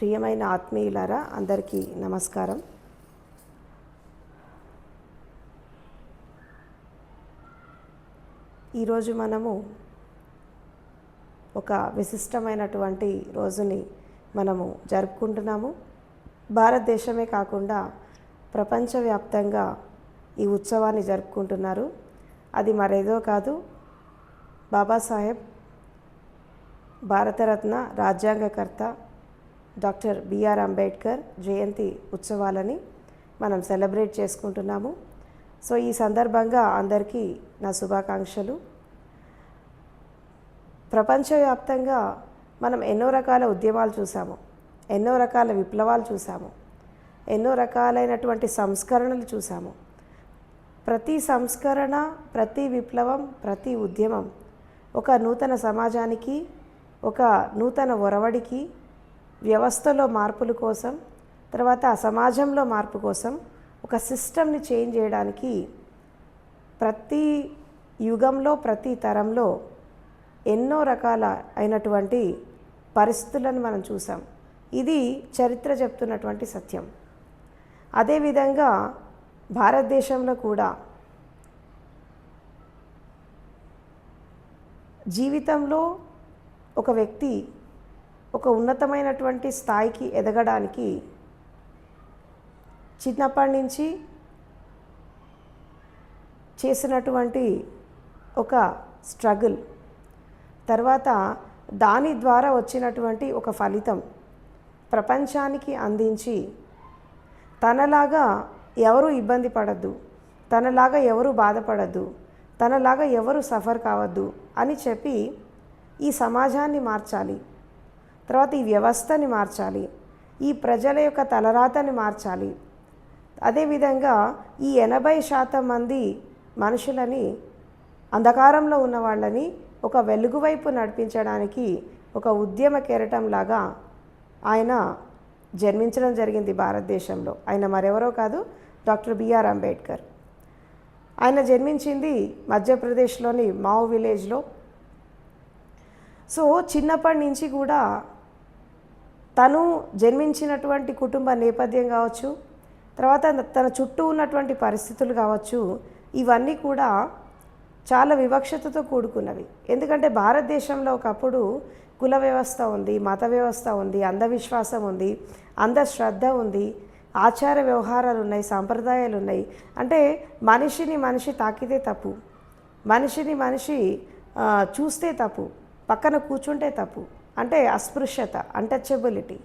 ప్రియమైన ఆత్మీయులారా అందరికీ నమస్కారం. ఈరోజు మనము ఒక విశిష్టమైనటువంటి రోజుని మనము జరుపుకుంటున్నాము. భారతదేశమే కాకుండా ప్రపంచవ్యాప్తంగా ఈ ఉత్సవాన్ని జరుపుకుంటున్నారు. అది మరేదో కాదు, బాబాసాహెబ్ భారతరత్న రాజ్యాంగకర్త డాక్టర్ బిఆర్ అంబేద్కర్ జయంతి ఉత్సవాలని మనం సెలబ్రేట్ చేసుకుంటున్నాము. సో ఈ సందర్భంగా అందరికీ నా శుభాకాంక్షలు. ప్రపంచవ్యాప్తంగా మనం ఎన్నో రకాల ఉద్యమాలు చూసాము, ఎన్నో రకాల విప్లవాలు చూసాము, ఎన్నో రకాలైనటువంటి సంస్కరణలు చూసాము. ప్రతి సంస్కరణ, ప్రతి విప్లవం, ప్రతి ఉద్యమం ఒక నూతన సమాజానికి, ఒక నూతన ఒరవడికి, వ్యవస్థలో మార్పుల కోసం, తర్వాత సమాజంలో మార్పు కోసం, ఒక సిస్టమ్ని చేంజ్ చేయడానికి ప్రతి యుగంలో, ప్రతి తరంలో ఎన్నో రకాల అయినటువంటి పరిస్థితులను మనం చూసాం. ఇది చరిత్ర చెప్తున్నటువంటి సత్యం. అదేవిధంగా భారతదేశంలో కూడా జీవితంలో ఒక వ్యక్తి ఒక ఉన్నతమైనటువంటి స్థాయికి ఎదగడానికి చిన్నప్పటి నుంచి చేసినటువంటి ఒక స్ట్రగుల్, తర్వాత దాని ద్వారా వచ్చినటువంటి ఒక ఫలితం ప్రపంచానికి అందించి తనలాగా ఎవరు ఇబ్బంది పడద్దు, తనలాగా ఎవరు బాధపడద్దు, తనలాగా ఎవరు సఫర్ కావద్దు అని చెప్పి ఈ సమాజాన్ని మార్చాలి, తర్వాత ఈ వ్యవస్థని మార్చాలి, ఈ ప్రజల యొక్క తలరాతని మార్చాలి. అదేవిధంగా ఈ 80% మంది మనుషులని, అంధకారంలో ఉన్న వాళ్ళని ఒక వెలుగు వైపు నడిపించడానికి ఒక ఉద్యమ కెరటంలాగా ఆయన జన్మించడం జరిగింది భారతదేశంలో. ఆయన మరెవరో కాదు, డాక్టర్ బిఆర్ అంబేద్కర్. ఆయన జన్మించింది మధ్యప్రదేశ్లోని మావ్ విలేజ్లో. సో చిన్నప్పటి నుంచి కూడా తను జన్మించినటువంటి కుటుంబ నేపథ్యం కావచ్చు, తర్వాత తన చుట్టూ ఉన్నటువంటి పరిస్థితులు కావచ్చు, ఇవన్నీ కూడా చాలా వివక్షతతో కూడుకున్నవి. ఎందుకంటే భారతదేశంలో ఒకప్పుడు కుల వ్యవస్థ ఉంది, మత వ్యవస్థ ఉంది, అంధవిశ్వాసం ఉంది, అంధశ్రద్ధ ఉంది, ఆచార వ్యవహారాలు ఉన్నాయి, సాంప్రదాయాలు ఉన్నాయి. అంటే మనిషిని మనిషి తాకితే తప్పు, మనిషిని మనిషి చూస్తే తప్పు, పక్కన కూర్చుంటే తప్పు, అంటే అస్పృశ్యత, అన్టచబిలిటీ.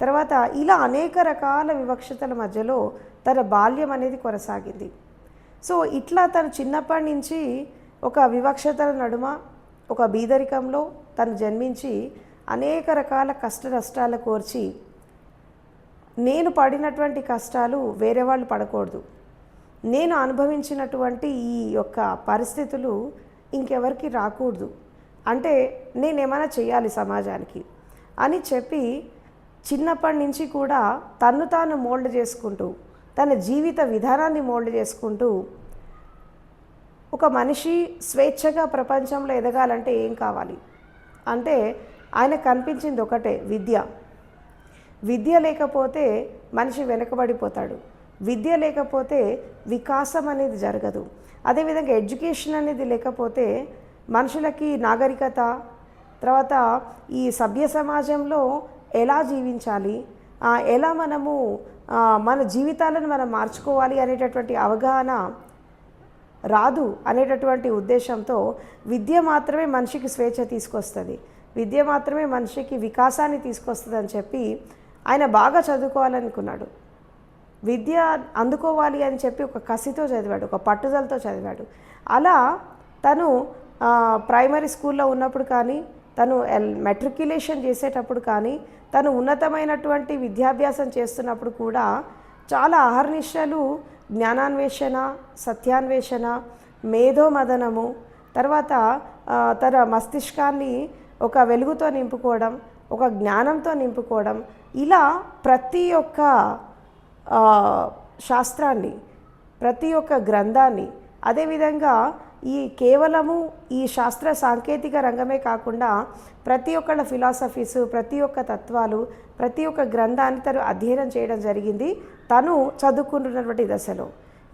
తర్వాత ఇలా అనేక రకాల వివక్షతల మధ్యలో తన బాల్యం అనేది కొనసాగింది. సో ఇట్లా తను చిన్నప్పటి నుంచి ఒక వివక్షతల నడుమ, ఒక బీదరికంలో తను జన్మించి అనేక రకాల కష్ట నష్టాలు కోర్చి, నేను పడినటువంటి కష్టాలు వేరే వాళ్ళు పడకూడదు, నేను అనుభవించినటువంటి ఈ యొక్క పరిస్థితులు ఇంకెవరికి రాకూడదు, అంటే నేనేమైనా చేయాలి సమాజానికి అని చెప్పి చిన్నప్పటి నుంచి కూడా తన్ను తాను మోల్డ్ చేసుకుంటూ, తన జీవిత విధానాన్ని మోల్డ్ చేసుకుంటూ, ఒక మనిషి స్వేచ్ఛగా ప్రపంచంలో ఎదగాలంటే ఏం కావాలి అంటే ఆయనకు కనిపించింది ఒకటే, విద్య. విద్య లేకపోతే మనిషి వెనకబడిపోతాడు, విద్య లేకపోతే వికాసం అనేది జరగదు. అదేవిధంగా ఎడ్యుకేషన్ అనేది లేకపోతే మనుషులకి నాగరికత, తర్వాత ఈ సభ్య సమాజంలో ఎలా జీవించాలి, ఎలా మనము మన జీవితాలను మనం మార్చుకోవాలి అనేటటువంటి అవగాహన రాదు అనేటటువంటి ఉద్దేశంతో విద్య మాత్రమే మనిషికి స్వేచ్ఛ తీసుకొస్తుంది, విద్య మాత్రమే మనిషికి వికాసాన్ని తీసుకొస్తుంది అని చెప్పి ఆయన బాగా చదువుకోవాలనుకున్నాడు. విద్య అందుకోవాలి అని చెప్పి ఒక కసితో చదివాడు, ఒక పట్టుదలతో చదివాడు. అలా తను ప్రైమరీ స్కూల్లో ఉన్నప్పుడు కానీ, తను మెట్రిక్యులేషన్ చేసేటప్పుడు కానీ, తను ఉన్నతమైనటువంటి విద్యాభ్యాసం చేస్తున్నప్పుడు కూడా చాలా అహర్నిశలు జ్ఞానాన్వేషణ, సత్యాన్వేషణ, మేధోమదనము, తర్వాత తన మస్తిష్కాన్ని ఒక వెలుగుతో నింపుకోవడం, ఒక జ్ఞానంతో నింపుకోవడం, ఇలా ప్రతి ఒక్క శాస్త్రాన్ని, ప్రతి ఒక్క గ్రంథాన్ని, అదేవిధంగా ఈ కేవలము ఈ శాస్త్ర సాంకేతిక రంగమే కాకుండా ప్రతి ఒక్కళ్ళ ఫిలాసఫీస్, ప్రతి ఒక్క తత్వాలు, ప్రతి ఒక్క గ్రంథాన్ని తను అధ్యయనం చేయడం జరిగింది తను చదువుకుంటున్నటువంటి దశలో.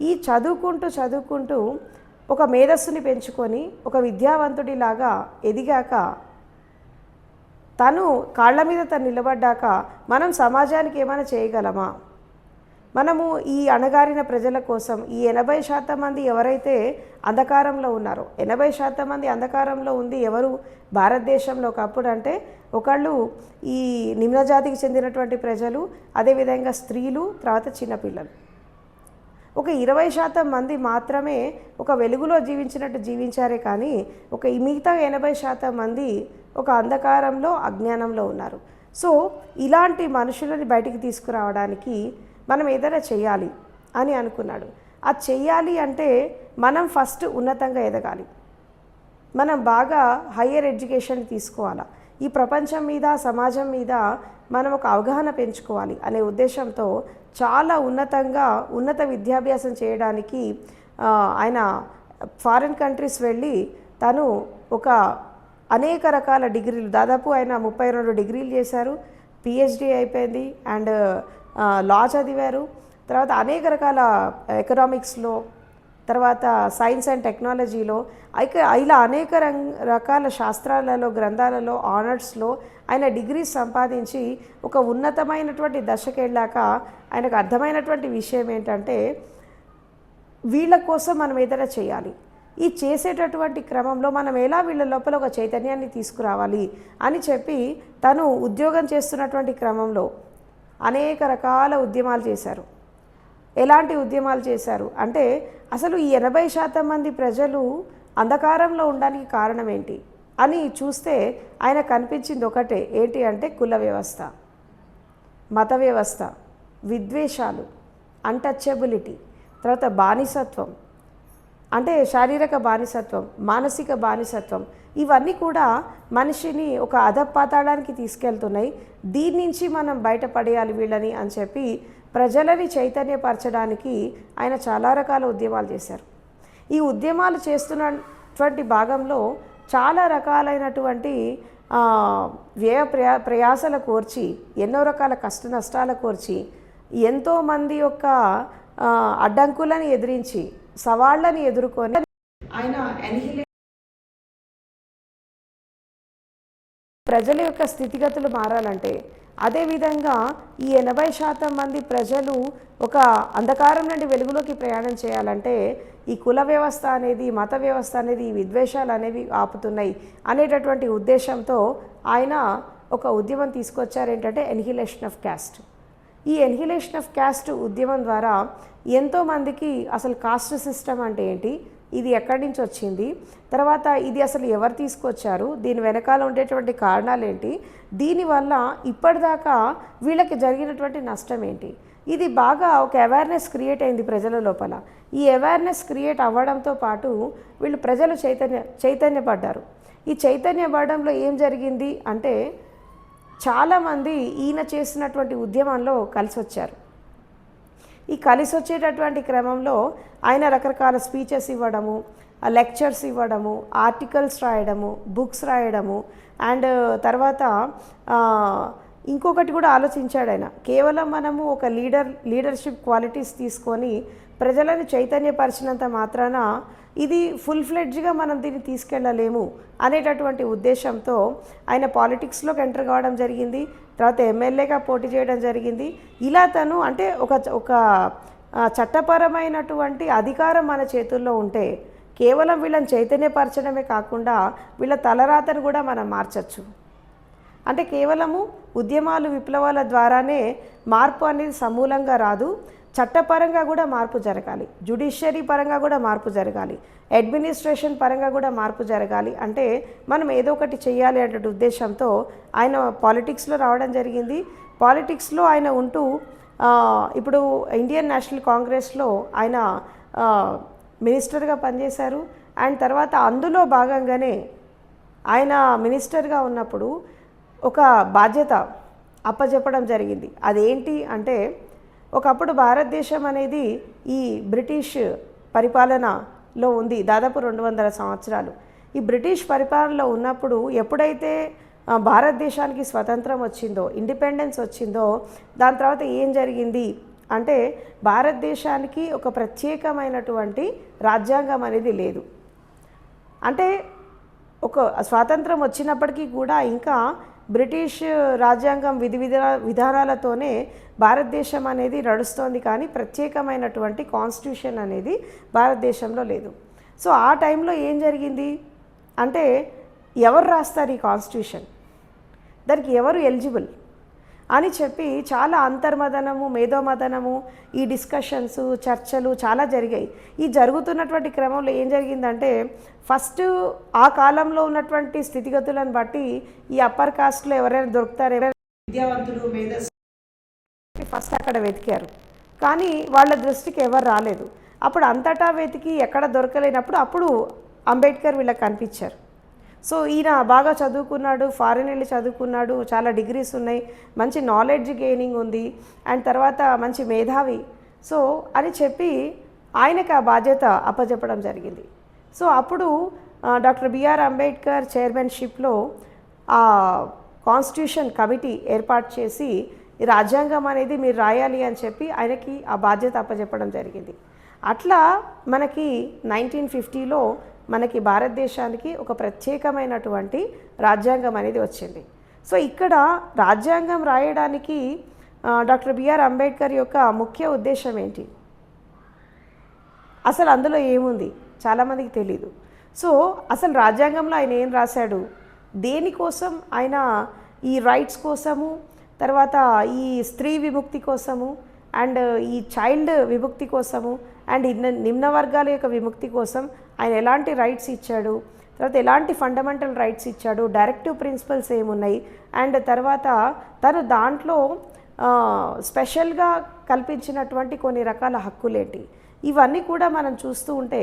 ఈ చదువుకుంటూ ఒక మేధస్సుని పెంచుకొని ఒక విద్యావంతుడిలాగా ఎదిగాక తను కాళ్ళ మీద తను నిలబడ్డాక మనం సమాజానికి ఏమైనా చేయగలమా? మనము ఈ అణగారిన ప్రజల కోసం ఈ 80% మంది ఎవరైతే అంధకారంలో ఉన్నారో, 80% మంది అంధకారంలో ఉంది ఎవరు భారతదేశంలో ఒకప్పుడు అంటే ఒకళ్ళు ఈ నిమ్నజాతికి చెందినటువంటి ప్రజలు, అదేవిధంగా స్త్రీలు, తర్వాత చిన్నపిల్లలు. ఒక 20% మంది మాత్రమే ఒక వెలుగులో జీవించినట్టు జీవించారే కానీ ఒక మిగతా 80% మంది ఒక అంధకారంలో, అజ్ఞానంలో ఉన్నారు. సో ఇలాంటి మనుషులని బయటికి తీసుకురావడానికి మనం ఏదైనా చేయాలి అని అనుకున్నాడు. అది చెయ్యాలి అంటే మనం ఫస్ట్ ఉన్నతంగా ఎదగాలి, మనం బాగా హయ్యర్ ఎడ్యుకేషన్ తీసుకోవాలా, ఈ ప్రపంచం మీద, సమాజం మీద మనం ఒక అవగాహన పెంచుకోవాలి అనే ఉద్దేశంతో చాలా ఉన్నత విద్యాభ్యాసం చేయడానికి ఆయన ఫారిన్ కంట్రీస్ వెళ్ళి తను ఒక అనేక రకాల డిగ్రీలు, దాదాపు ఆయన 32 డిగ్రీలు చేశారు, పిహెచ్డి అయిపోయింది, అండ్ లా చదివారు, తర్వాత అనేక రకాల ఎకనామిక్స్లో, తర్వాత సైన్స్ అండ్ టెక్నాలజీలో, ఇలా అనేక రకాల శాస్త్రాలలో, గ్రంథాలలో, ఆనర్స్లో ఆయన డిగ్రీస్ సంపాదించి ఒక ఉన్నతమైనటువంటి దశకు వెళ్ళాక ఆయనకు అర్థమైనటువంటి విషయం ఏంటంటే వీళ్ళ కోసం మనం ఏదైనా చేయాలి. ఈ చేసేటటువంటి క్రమంలో మనం ఎలా వీళ్ళ లోపల ఒక చైతన్యాన్ని తీసుకురావాలి అని చెప్పి తను ఉద్యోగం చేస్తున్నటువంటి క్రమంలో అనేక రకాల ఉద్యమాలు చేశారు. ఎలాంటి ఉద్యమాలు చేశారు అంటే అసలు ఈ 80% మంది ప్రజలు అంధకారంలో ఉండడానికి కారణం ఏంటి అని చూస్తే ఆయన కనిపించింది ఒకటే, ఏంటి అంటే కుల వ్యవస్థ, మత వ్యవస్థ, విద్వేషాలు, అన్టచబిలిటీ, తర్వాత బానిసత్వం, అంటే శారీరక బానిసత్వం, మానసిక బానిసత్వం, ఇవన్నీ కూడా మనిషిని ఒక అధపాతాళానికి తీసుకెళ్తున్నాయి. దీని నుంచి మనం బయటపడేయాలి వీళ్ళని అని చెప్పి ప్రజలని చైతన్యపరచడానికి ఆయన చాలా రకాల ఉద్యమాలు చేశారు. ఈ ఉద్యమాలు చేస్తున్నటువంటి భాగంలో చాలా రకాలైనటువంటి ప్రయాసల కోర్చి, ఎన్నో రకాల కష్ట నష్టాల కోర్చి, ఎంతోమంది యొక్క అడ్డంకులను ఎదిరించి, సవాళ్ళని ఎదుర్కొని ఆయన ప్రజల యొక్క స్థితిగతులు మారాలంటే, అదేవిధంగా ఈ 80% మంది ప్రజలు ఒక అంధకారం నుండి వెలుగులోకి ప్రయాణం చేయాలంటే ఈ కుల వ్యవస్థ అనేది, మత వ్యవస్థ అనేది, ఈ విద్వేషాలు అనేవి ఆపుతున్నాయి అనేటటువంటి ఉద్దేశంతో ఆయన ఒక ఉద్యమం తీసుకొచ్చారు. ఏంటంటే ఎన్హిలేషన్ ఆఫ్ క్యాస్ట్. ఈ ఎన్హిలేషన్ ఆఫ్ క్యాస్ట్ ఉద్యమం ద్వారా ఎంతోమందికి అసలు కాస్ట్ సిస్టమ్ అంటే ఏంటి, ఇది ఎక్కడి నుంచి వచ్చింది, తర్వాత ఇది అసలు ఎవరు తీసుకొచ్చారు, దీని వెనకాల ఉండేటువంటి కారణాలు ఏంటి, దీనివల్ల ఇప్పటిదాకా వీళ్ళకి జరిగినటువంటి నష్టం ఏంటి, ఇది బాగా ఒక అవేర్నెస్ క్రియేట్ అయింది ప్రజల లోపల. ఈ అవేర్నెస్ క్రియేట్ అవ్వడంతో పాటు వీళ్ళు ప్రజలు చైతన్యపడ్డారు. ఈ చైతన్యపడడంలో ఏం జరిగింది అంటే చాలామంది ఈయన చేసినటువంటి ఉద్యమంలో కలిసి వచ్చారు. ఈ కలిసి వచ్చేటటువంటి క్రమంలో ఆయన రకరకాల స్పీచెస్ ఇవ్వడము, లెక్చర్స్ ఇవ్వడము, ఆర్టికల్స్ రాయడము, బుక్స్ రాయడము, అండ్ తర్వాత ఇంకొకటి కూడా ఆలోచించాడు ఆయన. కేవలం మనము ఒక లీడర్షిప్ క్వాలిటీస్ తీసుకొని ప్రజలను చైతన్యపరిచినంత మాత్రాన ఇది ఫుల్ ఫ్లెడ్జ్గా మనం దీన్ని తీసుకెళ్ళలేము అనేటటువంటి ఉద్దేశంతో ఆయన పాలిటిక్స్లోకి ఎంటర్ కావడం జరిగింది. తర్వాత ఎమ్మెల్యేగా పోటీ చేయడం జరిగింది. ఇలా తను అంటే ఒక చట్టపరమైనటువంటి అధికారం మన చేతుల్లో ఉంటే కేవలం వీళ్ళని చైతన్యపరచడమే కాకుండా వీళ్ళ తలరాతను కూడా మనం మార్చచ్చు. అంటే కేవలము ఉద్యమాలు, విప్లవాల ద్వారానే మార్పు అనేది సమూలంగా రాదు, చట్టపరంగా కూడా మార్పు జరగాలి, జ్యుడిషియరీ పరంగా కూడా మార్పు జరగాలి, అడ్మినిస్ట్రేషన్ పరంగా కూడా మార్పు జరగాలి. అంటే మనం ఏదో ఒకటి చేయాలి అనే ఉద్దేశంతో ఆయన పాలిటిక్స్లో రావడం జరిగింది. పాలిటిక్స్లో ఆయన ఉంటూ ఇప్పుడు ఇండియన్ నేషనల్ కాంగ్రెస్లో ఆయన మినిస్టర్గా పనిచేశారు. అండ్ తర్వాత అందులో భాగంగానే ఆయన మినిస్టర్గా ఉన్నప్పుడు ఒక బాధ్యత అప్పచెప్పడం జరిగింది. అదేంటి అంటే ఒకప్పుడు భారతదేశం అనేది ఈ బ్రిటిష్ పరిపాలన పరిపాలనలో ఉంది దాదాపు 200 సంవత్సరాలు. ఈ బ్రిటిష్ పరిపాలనలో ఉన్నప్పుడు ఎప్పుడైతే భారతదేశానికి స్వతంత్రం వచ్చిందో, ఇండిపెండెన్స్ వచ్చిందో, దాని తర్వాత ఏం జరిగింది అంటే భారతదేశానికి ఒక ప్రత్యేకమైనటువంటి రాజ్యాంగం అనేది లేదు. అంటే ఒక స్వాతంత్రం వచ్చినప్పటికీ కూడా ఇంకా బ్రిటిష్ రాజ్యాంగం విధానాలతోనే భారతదేశం అనేది నడుస్తోంది, కానీ ప్రత్యేకమైనటువంటి కాన్స్టిట్యూషన్ అనేది భారతదేశంలో లేదు. సో ఆ టైంలో ఏం జరిగింది అంటే ఎవరు రాస్తారు ఈ కాన్స్టిట్యూషన్, దానికి ఎవరు ఎలిజిబుల్ అని చెప్పి చాలా అంతర్మదనము, మేధోమదనము, ఈ డిస్కషన్స్, చర్చలు చాలా జరిగాయి. ఈ జరుగుతున్నటువంటి క్రమంలో ఏం జరిగిందంటే ఫస్ట్ ఆ కాలంలో ఉన్నటువంటి స్థితిగతులను బట్టి ఈ అప్పర్ కాస్ట్లో ఎవరైనా దొరుకుతారు, ఎవరైనా విద్యావంతులు, మేధస్సు ఫస్ట్ అక్కడ వెతికారు, కానీ వాళ్ళ దృష్టికి ఎవరు రాలేదు. అప్పుడు అంతటా వెతికి ఎక్కడ దొరకలేనప్పుడు అప్పుడు అంబేద్కర్ వీళ్ళకి కనిపించారు. సో ఈయన బాగా చదువుకున్నాడు, ఫారిన్ వెళ్ళి చదువుకున్నాడు, చాలా డిగ్రీస్ ఉన్నాయి, మంచి నాలెడ్జ్ గెయినింగ్ ఉంది, అండ్ తర్వాత మంచి మేధావి, సో అని చెప్పి ఆయనకి ఆ బాధ్యత అప్పచెప్పడం జరిగింది. సో అప్పుడు డాక్టర్ బిఆర్ అంబేద్కర్ చైర్మన్షిప్లో ఆ కాన్స్టిట్యూషన్ కమిటీ ఏర్పాటు చేసి ఈ రాజ్యాంగం అనేది మీరు రాయాలి అని చెప్పి ఆయనకి ఆ బాధ్యత అప్పచెప్పడం జరిగింది. అట్లా మనకి 1950లో మనకి భారతదేశానికి ఒక ప్రత్యేకమైనటువంటి రాజ్యాంగం అనేది వచ్చింది. సో ఇక్కడ రాజ్యాంగం రాయడానికి డాక్టర్ బిఆర్ అంబేద్కర్ యొక్క ముఖ్య ఉద్దేశం ఏంటి, అసలు అందులో ఏముంది చాలామందికి తెలీదు. సో అసలు రాజ్యాంగంలో ఆయన ఏం రాశాడు, దేనికోసం ఆయన ఈ రైట్స్ కోసము, తర్వాత ఈ స్త్రీ విముక్తి కోసము, అండ్ ఈ చైల్డ్ విముక్తి కోసము, అండ్ నిమ్న వర్గాల యొక్క విముక్తి కోసం ఆయన ఎలాంటి రైట్స్ ఇచ్చాడు, తర్వాత ఎలాంటి ఫండమెంటల్ రైట్స్ ఇచ్చాడు, డైరెక్టివ్ ప్రిన్సిపల్స్ ఏమున్నాయి, అండ్ తర్వాత తను దాంట్లో స్పెషల్గా కల్పించినటువంటి కొన్ని రకాల హక్కులేంటి, ఇవన్నీ కూడా మనం చూస్తూ ఉంటే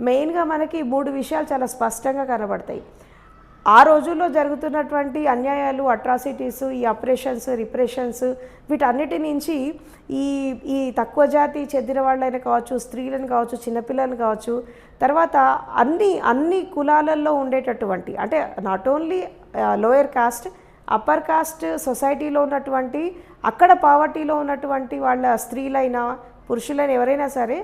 మెయిన్గా మనకి 3 విషయాలు చాలా స్పష్టంగా కనబడతాయి. ఆ రోజుల్లో జరుగుతున్నటువంటి అన్యాయాలు, అట్రాసిటీస్, ఈ అప్రెషన్స్, రిప్రెషన్స్, వీటన్నిటి నుంచి ఈ తక్కువ జాతి చెందిన వాళ్ళైనా కావచ్చు, స్త్రీలను కావచ్చు, చిన్నపిల్లలను కావచ్చు, తర్వాత అన్ని కులాలలో ఉండేటటువంటి, అంటే not only lower cost, upper caste సొసైటీలో ఉన్నటువంటి, అక్కడ పావర్టీలో ఉన్నటువంటి వాళ్ళ స్త్రీలైనా పురుషులైన ఎవరైనా సరే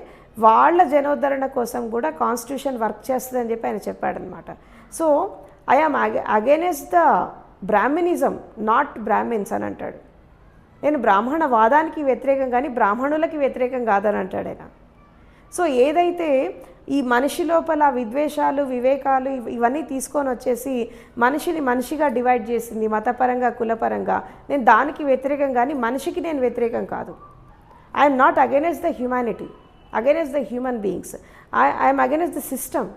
వాళ్ళ జనోద్ధరణ కోసం కూడా కాన్స్టిట్యూషన్ వర్క్ చేస్తుందని చెప్పి ఆయన చెప్పాడనమాట. So I am against the Brahmanism, not Brahmins అని అంటాడు. నేను బ్రాహ్మణవాదానికి వ్యతిరేకం కానీ బ్రాహ్మణులకి వ్యతిరేకం కాదని అంటాడు ఆయన. సో ఏదైతే ఈ మనిషి లోపల విద్వేషాలు, వివేకాలు ఇవన్నీ తీసుకొని వచ్చేసి మనిషిని మనిషిగా డివైడ్ చేసింది, మతపరంగా, కులపరంగా, నేను దానికి వ్యతిరేకం కానీ మనిషికి నేను వ్యతిరేకం కాదు. I'm not against the humanity, against the human beings. I'm against the system,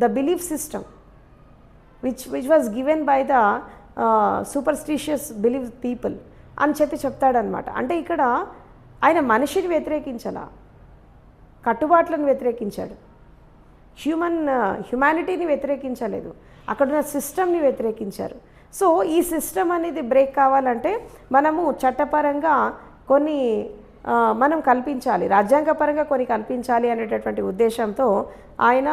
the belief system which was given by the superstitious belief people అని చెప్తాడనమాట. అంటే ఇక్కడ ఆయన మనిషిని వ్యతిరేకించాల, కట్టుబాట్లను వ్యతిరేకించాడు, హ్యుమానిటీని వ్యతిరేకించలేదు, అక్కడున్న సిస్టమ్ని వ్యతిరేకించారు. సో ఈ సిస్టమ్ అనేది బ్రేక్ కావాలంటే మనము చట్టపరంగా కొన్ని మనం కల్పించాలి, రాజ్యాంగపరంగా కొన్ని కల్పించాలి అనేటటువంటి ఉద్దేశంతో ఆయన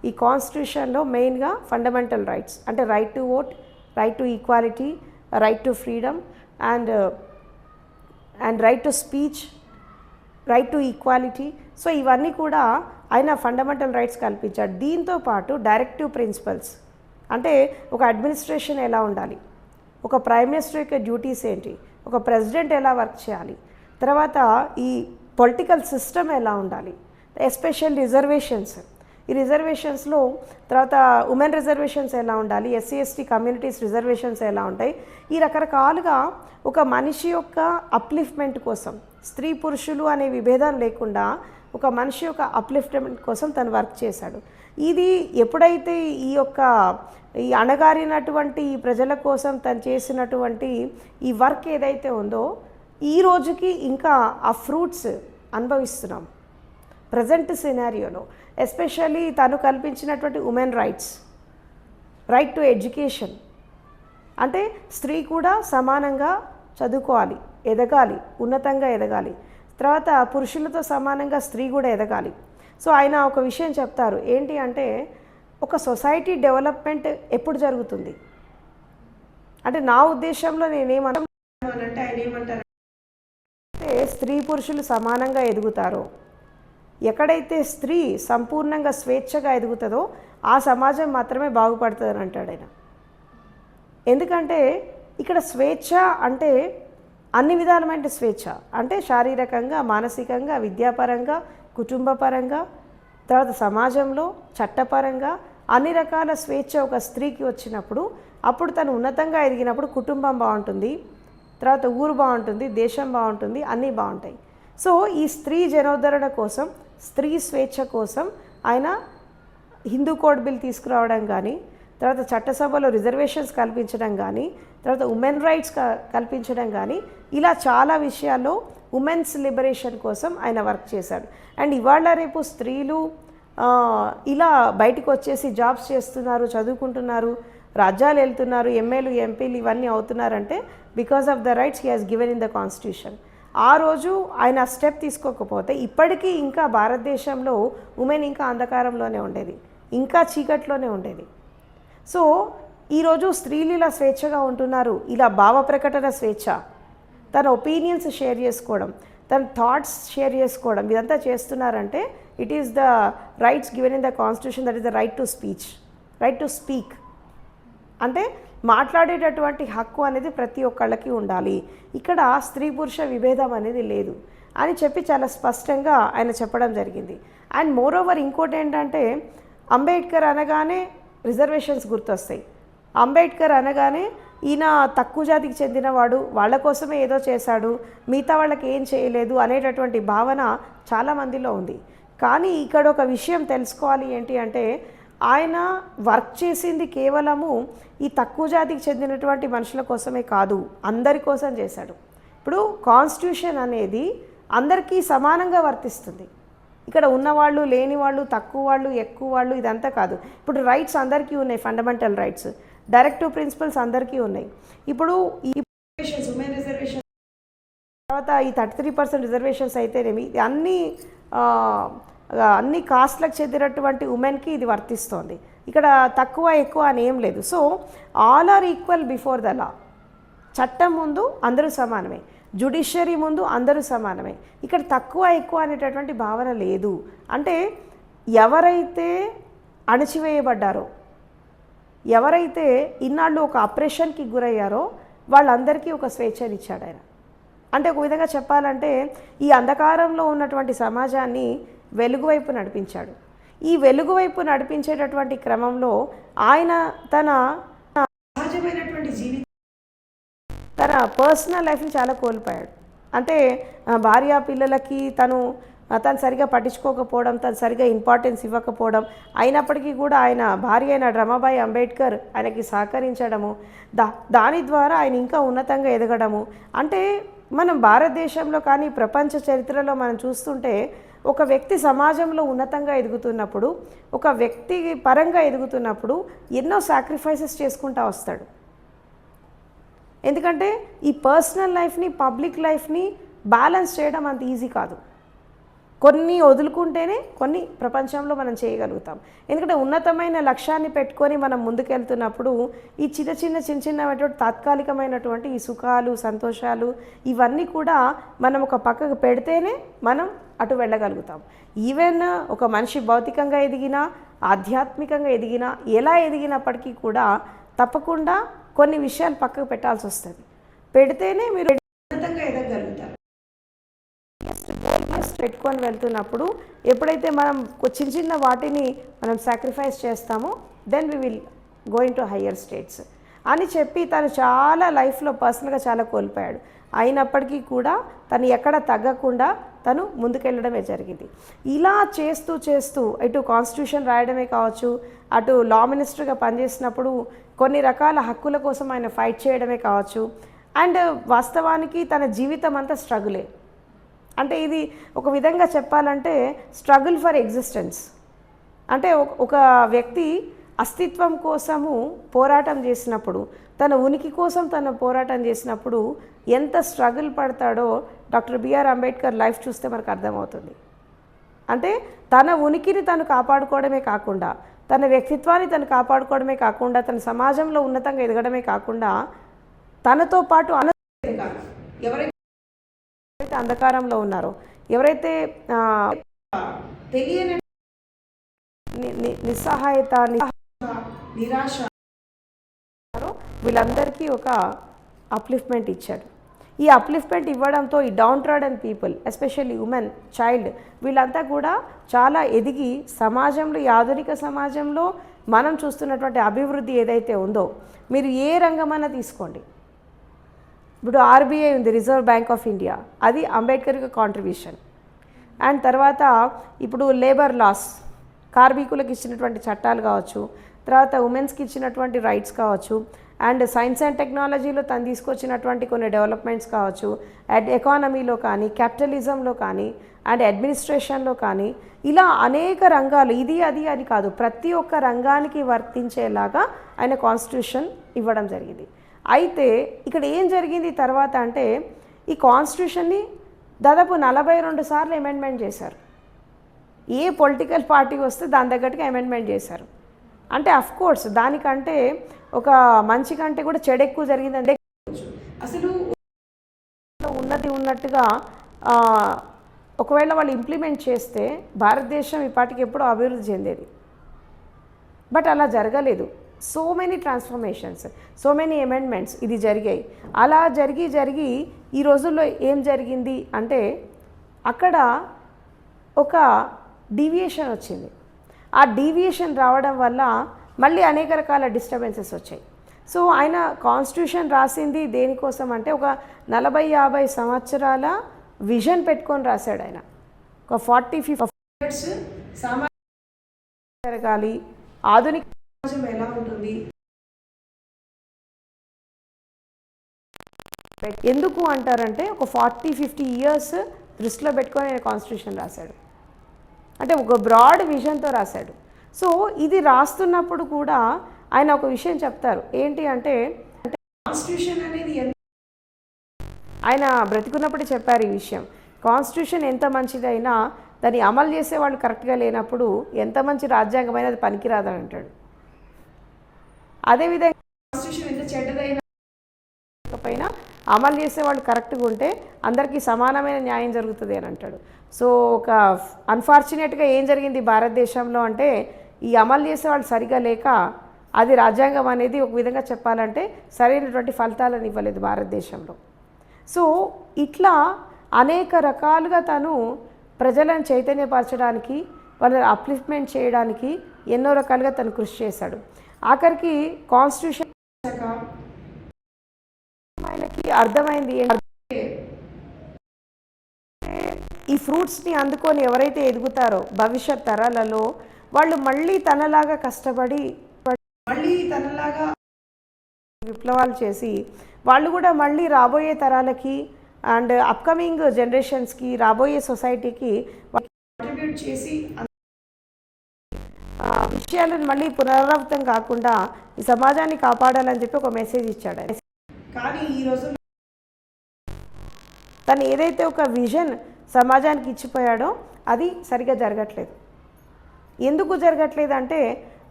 ఈ కాన్స్టిట్యూషన్లో మెయిన్గా ఫండమెంటల్ రైట్స్ అంటే right to vote, right to equality, right to freedom and right to speech, right to equality, so ఇవన్నీ కూడా ఆయన ఫండమెంటల్ రైట్స్ కల్పించాడు. దీంతో పాటు డైరెక్టివ్ ప్రిన్సిపల్స్ అంటే ఒక అడ్మినిస్ట్రేషన్ ఎలా ఉండాలి, ఒక ప్రైమ్ మినిస్టర్ యొక్క డ్యూటీస్ ఏంటి, ఒక ప్రెసిడెంట్ ఎలా వర్క్ చేయాలి, తర్వాత ఈ పొలిటికల్ సిస్టమ్ ఎలా ఉండాలి, ఎస్పెషల్ రిజర్వేషన్స్, ఈ రిజర్వేషన్స్లో తర్వాత ఉమెన్ రిజర్వేషన్స్ ఎలా ఉండాలి, ఎస్సీ ఎస్టీ కమ్యూనిటీస్ రిజర్వేషన్స్ ఎలా ఉంటాయి, ఈ రకరకాలుగా ఒక మనిషి యొక్క అప్లిఫ్ట్మెంట్ కోసం, స్త్రీ పురుషులు అనే విభేదం లేకుండా ఒక మనిషి యొక్క అప్లిఫ్ట్మెంట్ కోసం తను వర్క్ చేశాడు. ఇది ఎప్పుడైతే ఈ అణగారినటువంటి ఈ ప్రజల కోసం తను చేసినటువంటి ఈ వర్క్ ఏదైతే ఉందో ఈ రోజుకి ఇంకా ఆ ఫ్రూట్స్ అనుభవిస్తున్నాం ప్రజెంట్ సినారియోలో. ఎస్పెషల్లీ తను కల్పించినటువంటి women rights, right to education, అంటే స్త్రీ కూడా సమానంగా చదువుకోవాలి, ఎదగాలి, ఉన్నతంగా ఎదగాలి, తర్వాత పురుషులతో సమానంగా స్త్రీ కూడా ఎదగాలి. సో ఆయన ఒక విషయం చెప్తారు, ఏంటి అంటే ఒక సొసైటీ డెవలప్మెంట్ ఎప్పుడు జరుగుతుంది అంటే, నా ఉద్దేశంలో నేనేమంటే ఆయన ఏమంటారు అంటే, స్త్రీ పురుషులు సమానంగా ఎదుగుతారో, ఎక్కడైతే స్త్రీ సంపూర్ణంగా స్వేచ్ఛగా ఎదుగుతుందో ఆ సమాజం మాత్రమే బాగుపడుతుందని అంటాడు ఆయన. ఎందుకంటే ఇక్కడ స్వేచ్ఛ అంటే అన్ని విధాలమైన స్వేచ్ఛ, అంటే శారీరకంగా, మానసికంగా, విద్యాపరంగా, కుటుంబపరంగా, తర్వాత సమాజంలో చట్టపరంగా అన్ని రకాల స్వేచ్ఛ ఒక స్త్రీకి వచ్చినప్పుడు, అప్పుడు తను ఉన్నతంగా ఎదిగినప్పుడు కుటుంబం బాగుంటుంది, తర్వాత ఊరు బాగుంటుంది, దేశం బాగుంటుంది, అన్నీ బాగుంటాయి. సో ఈ స్త్రీ జనోద్ధరణ కోసం, స్త్రీ స్వేచ్ఛ కోసం ఆయన హిందూ కోడ్ బిల్ తీసుకురావడం కానీ, తర్వాత చట్టసభలో రిజర్వేషన్స్ కల్పించడం కానీ, తర్వాత ఉమెన్ రైట్స్ కల్పించడం కానీ, ఇలా చాలా విషయాల్లో ఉమెన్స్ లిబరేషన్ కోసం ఆయన వర్క్ చేశాడు. అండ్ ఇవాళ రేపు స్త్రీలు ఇలా బయటకు వచ్చేసి జాబ్స్ చేస్తున్నారు, చదువుకుంటున్నారు, రాజ్యాలు వెళ్తున్నారు, ఎమ్మెల్యేలు, ఎంపీలు ఇవన్నీ అవుతున్నారంటే because of the rights he has given in the constitution. ఆ రోజు ఆయన స్టెప్ తీసుకోకపోతే ఇప్పటికీ ఇంకా భారతదేశంలో ఉమెన్ ఇంకా అంధకారంలోనే ఉండేది, ఇంకా చీకట్లోనే ఉండేది. సో ఈరోజు స్త్రీలు ఇలా స్వేచ్ఛగా ఉంటున్నారు, ఇలా భావ ప్రకటన స్వేచ్ఛ, తన ఒపీనియన్స్ షేర్ చేసుకోవడం, తన థాట్స్ షేర్ చేసుకోవడం, ఇదంతా చేస్తున్నారంటే it is the rights given in the constitution, that is the right to speech, right to speak. అంటే మాట్లాడేటటువంటి హక్కు అనేది ప్రతి ఒక్కళ్ళకి ఉండాలి, ఇక్కడ స్త్రీ పురుష విభేదం అనేది లేదు అని చెప్పి చాలా స్పష్టంగా ఆయన చెప్పడం జరిగింది. అండ్ మోర్ ఓవర్ ఇంకోటి ఏంటంటే, అంబేద్కర్ అనగానే రిజర్వేషన్స్ గుర్తొస్తాయి, అంబేద్కర్ అనగానే ఈయన తక్కువ జాతికి చెందినవాడు, వాళ్ళ కోసమే ఏదో చేశాడు, మిగతా వాళ్ళకి ఏం చేయలేదు అనేటటువంటి భావన చాలామందిలో ఉంది. కానీ ఇక్కడ ఒక విషయం తెలుసుకోవాలి, ఏంటి అంటే ఆయన వర్క్ చేసింది కేవలము ఈ తక్కువ జాతికి చెందినటువంటి మనుషుల కోసమే కాదు, అందరి కోసం చేశాడు. ఇప్పుడు కాన్స్టిట్యూషన్ అనేది అందరికీ సమానంగా వర్తిస్తుంది, ఇక్కడ ఉన్నవాళ్ళు, లేని వాళ్ళు, తక్కువ వాళ్ళు, ఎక్కువ వాళ్ళు, ఇదంతా కాదు. ఇప్పుడు రైట్స్ అందరికీ ఉన్నాయి, ఫండమెంటల్ రైట్స్, డైరెక్టివ్ ప్రిన్సిపల్స్ అందరికీ ఉన్నాయి. ఇప్పుడు ఈ ఉమెన్ రిజర్వేషన్ తర్వాత ఈ 33% రిజర్వేషన్స్ అయితేనేమి, అన్ని కాస్ట్లకు చెందినటువంటి ఉమెన్కి ఇది వర్తిస్తోంది. ఇక్కడ తక్కువ ఎక్కువ అని ఏం లేదు. So all are equal before the law, చట్టం ముందు అందరూ సమానమే, జ్యుడిషియరీ ముందు అందరూ సమానమే. ఇక్కడ తక్కువ ఎక్కువ అనేటటువంటి భావన లేదు. అంటే ఎవరైతే అణచివేయబడ్డారో, ఎవరైతే ఇన్నాళ్ళు ఒక అప్రెషన్కి గురయ్యారో వాళ్ళందరికీ ఒక స్వేచ్ఛనిచ్చాడు ఆయన. అంటే ఒక విధంగా చెప్పాలంటే ఈ అంధకారంలో ఉన్నటువంటి సమాజాన్ని వెలుగువైపు నడిపించాడు. ఈ వెలుగువైపు నడిపించేటటువంటి క్రమంలో ఆయన తన సహజమైనటువంటి జీవితం, తన పర్సనల్ లైఫ్ని చాలా కోల్పోయాడు. అంటే భార్య పిల్లలకి తను సరిగా పట్టించుకోకపోవడం, తను సరిగా ఇంపార్టెన్స్ ఇవ్వకపోవడం, అయినప్పటికీ కూడా ఆయన భార్య అయిన రమాబాయి అంబేద్కర్ ఆయనకి సహకరించడము, దాని ద్వారా ఆయన ఇంకా ఉన్నతంగా ఎదగడము. అంటే మనం భారతదేశంలో కానీ ప్రపంచ చరిత్రలో మనం చూస్తుంటే ఒక వ్యక్తి సమాజంలో ఉన్నతంగా ఎదుగుతున్నప్పుడు, ఒక వ్యక్తి పరంగా ఎదుగుతున్నప్పుడు ఎన్నో సాక్రిఫైసెస్ చేసుకుంటూ వస్తాడు. ఎందుకంటే ఈ పర్సనల్ లైఫ్ని, పబ్లిక్ లైఫ్ని బ్యాలెన్స్ చేయడం అంత ఈజీ కాదు. కొన్ని వదులుకుంటేనే కొన్ని ప్రపంచంలో మనం చేయగలుగుతాం. ఎందుకంటే ఉన్నతమైన లక్ష్యాన్ని పెట్టుకొని మనం ముందుకెళ్తున్నప్పుడు ఈ చిన్నటువంటి తాత్కాలికమైనటువంటి ఈ సుఖాలు, సంతోషాలు ఇవన్నీ కూడా మనం ఒక పక్కకు పెడితేనే మనం అటు వెళ్ళగలుగుతాం. ఈవెన్ ఒక మనిషి భౌతికంగా ఎదిగినా, ఆధ్యాత్మికంగా ఎదిగినా, ఎలా ఎదిగినప్పటికీ కూడా తప్పకుండా కొన్ని విషయాలు పక్కకు పెట్టాల్సి వస్తుంది. పెడితేనే మీరు ఉన్నతంగా ఎదగలుగుతారు. పెట్టుకొని వెళ్తున్నప్పుడు ఎప్పుడైతే మనం చిన్న వాటిని మనం సాక్రిఫైస్ చేస్తామో then we will going to higher states అని చెప్పి తను చాలా లైఫ్లో పర్సనల్గా చాలా కోల్పోయాడు. అయినప్పటికీ కూడా తను ఎక్కడ తగ్గకుండా తను ముందుకెళ్ళడమే జరిగింది. ఇలా చేస్తూ చేస్తూ ఇటు కాన్స్టిట్యూషన్ రాయడమే కావచ్చు, అటు లా మినిస్టర్గా పనిచేసినప్పుడు కొన్ని రకాల హక్కుల కోసం ఆయన ఫైట్ చేయడమే కావచ్చు. అండ్ వాస్తవానికి తన జీవితం అంతా స్ట్రగులే. అంటే ఇది ఒక విధంగా చెప్పాలంటే స్ట్రగుల్ ఫర్ ఎగ్జిస్టెన్స్. అంటే ఒక వ్యక్తి అస్తిత్వం కోసము పోరాటం చేసినప్పుడు, తన ఉనికి కోసం తను పోరాటం చేసినప్పుడు ఎంత స్ట్రగుల్ పడతాడో డాక్టర్ బిఆర్ అంబేద్కర్ లైఫ్ చూస్తే మనకు అర్థమవుతుంది. అంటే తన ఉనికిని తను కాపాడుకోవడమే కాకుండా, తన వ్యక్తిత్వాన్ని తను కాపాడుకోవడమే కాకుండా, తన సమాజంలో ఉన్నతంగా ఎదగడమే కాకుండా, తనతో పాటు ఎవరైతే అంధకారంలో ఉన్నారో, ఎవరైతే తెలియని నిస్సహాయత, నిరాశ, వీళ్ళందరికీ ఒక అప్లిఫ్ట్మెంట్ ఇచ్చాడు. ఈ అప్లిఫ్ట్మెంట్ ఇవ్వడంతో ఈ down trodden people, especially women, child, వీళ్ళంతా కూడా చాలా ఎదిగి సమాజంలో, ఈ ఆధునిక సమాజంలో మనం చూస్తున్నటువంటి అభివృద్ధి ఏదైతే ఉందో, మీరు ఏ రంగమైనా తీసుకోండి. ఇప్పుడు ఆర్బీఐ ఉంది, రిజర్వ్ బ్యాంక్ ఆఫ్ ఇండియా, అది అంబేద్కర్కి కాంట్రిబ్యూషన్. అండ్ తర్వాత ఇప్పుడు లేబర్ లాస్, కార్మికులకు ఇచ్చినటువంటి చట్టాలు కావచ్చు, తర్వాత ఉమెన్స్కి ఇచ్చినటువంటి రైట్స్ కావచ్చు, అండ్ సైన్స్ అండ్ టెక్నాలజీలో తను తీసుకొచ్చినటువంటి కొన్ని డెవలప్మెంట్స్ కావచ్చు, ఎకానమీలో కానీ, క్యాపిటలిజంలో కానీ, అండ్ అడ్మినిస్ట్రేషన్లో కానీ, ఇలా అనేక రంగాలు, ఇది అది అని కాదు, ప్రతి ఒక్క రంగానికి వర్తించేలాగా ఆయన కాన్స్టిట్యూషన్ ఇవ్వడం జరిగింది. అయితే ఇక్కడ ఏం జరిగింది తర్వాత అంటే, ఈ కాన్స్టిట్యూషన్ని దాదాపు 42 సార్లు అమెండ్మెంట్ చేశారు. ఏ పొలిటికల్ పార్టీ వస్తే దాని తగ్గట్టుగా అమెండ్మెంట్ చేశారు. అంటే అఫ్కోర్స్ దానికంటే ఒక మంచి కంటే కూడా చెడు ఎక్కువ జరిగిందంటే, అసలు ఉన్నది ఉన్నట్టుగా ఒకవేళ వాళ్ళు ఇంప్లిమెంట్ చేస్తే భారతదేశం ఇప్పటికి ఎప్పుడో అభివృద్ధి చెందేది. బట్ అలా జరగలేదు. So many transformations, so many amendments ఇది జరిగాయి. అలా జరిగి ఈ రోజుల్లో ఏం జరిగింది అంటే, అక్కడ ఒక డీవియేషన్ వచ్చింది. ఆ డీవియేషన్ రావడం వల్ల మళ్ళీ అనేక రకాల డిస్టర్బెన్సెస్ వచ్చాయి. సో ఆయన కాన్స్టిట్యూషన్ రాసింది దేనికోసం అంటే, ఒక 40-50 సంవత్సరాల విజన్ పెట్టుకొని రాశాడు ఆయన. ఒక 40-50 ఇయర్స్ సమాజం జరగాలి, ఆధునిక సమాజం ఎలా ఉంటుంది, ఎందుకు అంటారంటే ఒక 40-50 ఇయర్స్ దృష్టిలో పెట్టుకొని ఆయన కాన్స్టిట్యూషన్ రాశాడు. అంటే ఒక బ్రాడ్ విజన్తో రాశాడు. సో ఇది రాస్తున్నప్పుడు కూడా ఆయన ఒక విషయం చెప్తారు. ఏంటి అంటే, కాన్స్టిట్యూషన్ అనేది ఆయన బ్రతికున్నప్పుడే చెప్పారు ఈ విషయం. కాన్స్టిట్యూషన్ ఎంత మంచిదైనా దాన్ని అమలు చేసే వాళ్ళు కరెక్ట్గా లేనప్పుడు ఎంత మంచి రాజ్యాంగమైనా అది పనికిరాదని అంటాడు. అదేవిధంగా కాన్స్టిట్యూషన్ ఎంత చెడ్డదైనా పైన అమలు చేసేవాళ్ళు కరెక్ట్గా ఉంటే అందరికీ సమానమైన న్యాయం జరుగుతుంది అని అంటాడు. సో ఒక అన్ఫార్చునేట్గా ఏం జరిగింది భారతదేశంలో అంటే, ఈ అమలు చేసేవాళ్ళు సరిగా లేక అది రాజ్యాంగం అనేది ఒక విధంగా చెప్పాలంటే సరైనటువంటి ఫలితాలను ఇవ్వలేదు భారతదేశంలో. సో ఇట్లా అనేక రకాలుగా తను ప్రజలను చైతన్యపరచడానికి, వాళ్ళని అప్లిఫ్ట్మెంట్ చేయడానికి ఎన్నో రకాలుగా తను కృషి చేశాడు. ఆఖరికి కాన్స్టిట్యూషన్ ఆయనకి అర్థమైంది ఏంటంటే, ఈ ఫ్రూట్స్ని అందుకొని ఎవరైతే ఎదుగుతారో భవిష్యత్ తరాలలో వాళ్ళు మళ్ళీ తనలాగా కష్టపడి, మళ్ళీ తనలాగా విప్లవాలు చేసి, వాళ్ళు కూడా మళ్ళీ రాబోయే తరాలకి అండ్ అప్కమింగ్ జనరేషన్స్కి, రాబోయే సొసైటీకి కాంట్రిబ్యూట్ చేసి విషయాలను మళ్ళీ పునరావృతం కాకుండా ఈ సమాజాన్ని కాపాడాలని చెప్పి ఒక మెసేజ్ ఇచ్చాడు. కానీ ఈరోజు తను ఏదైతే ఒక విజన్ సమాజానికి ఇచ్చిపోయాడో అది సరిగా జరగట్లేదు. ఎందుకు జరగట్లేదు అంటే,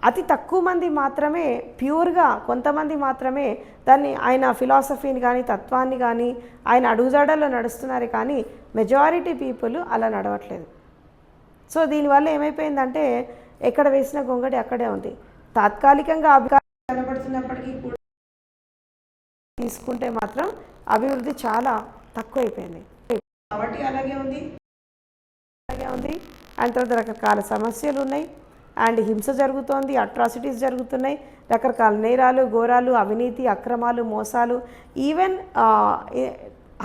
అతి తక్కువ మంది మాత్రమే ప్యూర్గా, కొంతమంది మాత్రమే దాన్ని ఆయన ఫిలాసఫీని కానీ, తత్వాన్ని కానీ, ఆయన అడుగుజాడల్లో నడుస్తున్నారు. కానీ మెజారిటీ పీపుల్ అలా నడవట్లేదు. సో దీనివల్ల ఏమైపోయిందంటే, ఎక్కడ వేసిన గొంగడి అక్కడే ఉంది. తాత్కాలికంగా కనబడుతున్నప్పటికీ కూడా తీసుకుంటే మాత్రం అభివృద్ధి చాలా తక్కువ అయిపోయింది. కాబట్టి అలాగే ఉంది. అండ్ తర్వాత రకరకాల సమస్యలు ఉన్నాయి, అండ్ హింస జరుగుతోంది, అట్రాసిటీస్ జరుగుతున్నాయి, రకరకాల నేరాలు, ఘోరాలు, అవినీతి, అక్రమాలు, మోసాలు, ఈవెన్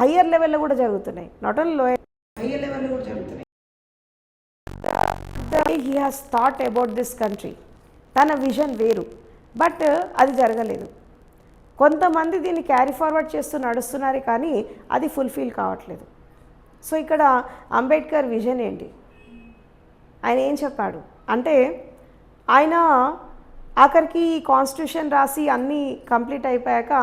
హయ్యర్ లెవెల్లో కూడా జరుగుతున్నాయి. నాట్ ఓన్లీ లోయర్, హయ్యర్ లెవెల్లో కూడా జరుగుతున్నాయి. He has thought about this country, తన విజన్ వేరు, బట్ అది జరగలేదు. కొంతమంది దీన్ని క్యారీ ఫార్వర్డ్ చేస్తూ నడుస్తున్నారు, కానీ అది ఫుల్ఫిల్ కావట్లేదు. సో ఇక్కడ అంబేద్కర్ విజన్ ఏంటి, ఆయన ఏం చెప్పాడు అంటే, ఆయన ఆఖరికి కాన్స్టిట్యూషన్ రాసి అన్నీ కంప్లీట్ అయిపోయాక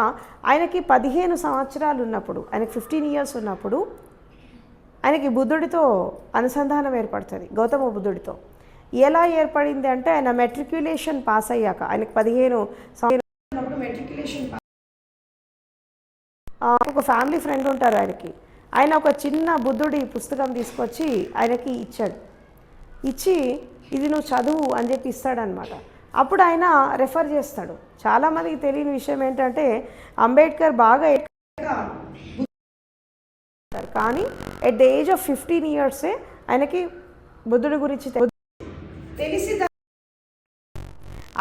ఆయనకి 15 సంవత్సరాలు ఉన్నప్పుడు, ఆయనకి 15 ఇయర్స్ ఉన్నప్పుడు ఆయనకి బుద్ధుడితో అనుసంధానం ఏర్పడుతుంది, గౌతమ బుద్ధుడితో. ఎలా ఏర్పడింది అంటే ఆయన మెట్రిక్యులేషన్ పాస్ అయ్యాక, ఆయనకు 15 సంవత్సరాలు మెట్రిక్యులేషన్ ఒక ఫ్యామిలీ ఫ్రెండ్ ఉంటారు ఆయనకి, ఆయన ఒక చిన్న బుద్ధుడి పుస్తకం తీసుకొచ్చి ఆయనకి ఇచ్చాడు. ఇచ్చి ఇది నువ్వు చదువు అని చెప్పి ఇస్తాడనమాట. అప్పుడు ఆయన రెఫర్ చేస్తాడు. చాలామందికి తెలియని విషయం ఏంటంటే అంబేద్కర్ బాగా కానీ ఎట్ ద ఏజ్ ఆఫ్ 15 ఇయర్సే ఆయనకి బుద్ధుడి గురించి తెలిసి